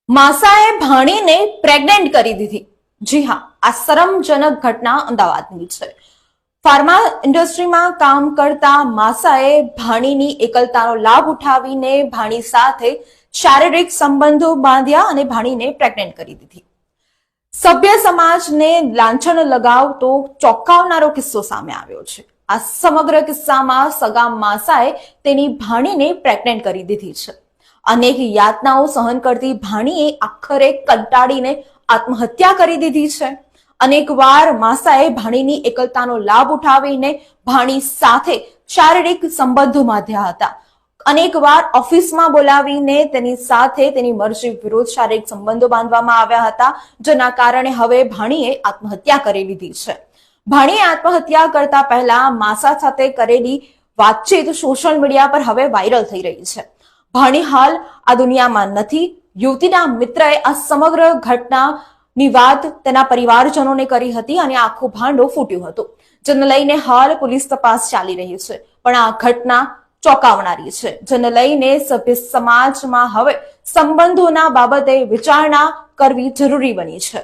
માસાએ ભાણીને pregnant કરી દીધી। જી હા, આ શરમજનક ઘટના અમદાવાદની છે। ફાર્મા ઇન્ડસ્ટ્રીમાં કામ કરતા માસાએ ભાણીની એકલતાનો લાભ ઉઠાવીને ભાણી સાથે શારીરિક સંબંધો બાંધ્યા અને ભાણીને પ્રેગ્નેન્ટ કરી દીધી। સભ્ય સમાજને લાંછન લગાવતો ચોંકાવનારો કિસ્સો સામે આવ્યો છે। આ સમગ્ર કિસ્સામાં સગા માસાએ તેની ભાણીને પ્રેગ્નેન્ટ કરી દીધી છે। અનેક યાતનાઓ સહન કરતી ભાણીએ આખરે કંટાળીને આત્મહત્યા કરી દીધી છે। અનેકવાર માસાએ ભાણીની એકલતાનો લાભ ઉઠાવીને ભાણી સાથે શારીરિક સંબંધો બાંધ્યા હતા। અનેકવાર ઓફિસમાં બોલાવીને તેની સાથે તેની મરજી વિરુદ્ધ શારીરિક સંબંધો બાંધવામાં આવ્યા હતા, જેના કારણે હવે ભાણીએ આત્મહત્યા કરી લીધી છે। ભાણીએ આત્મહત્યા કરતા પહેલા માસા સાથે કરેલી વાતચીત સોશિયલ મીડિયા પર હવે વાયરલ થઈ રહી છે। ભાણી હાલ આ દુનિયામાં નથી। યુવતીના મિત્રએ આ સમગ્ર ઘટનાની વાત તેના પરિવારજનોને કરી હતી અને આખું ભાંડો ફૂટ્યું હતું, જેને લઈને હાલ પોલીસ તપાસ ચાલી રહી છે। પણ આ ઘટના ચોંકાવનારી છે, જેને લઈને સભ્ય સમાજમાં હવે સંબંધોના બાબતે વિચારણા કરવી જરૂરી બની છે।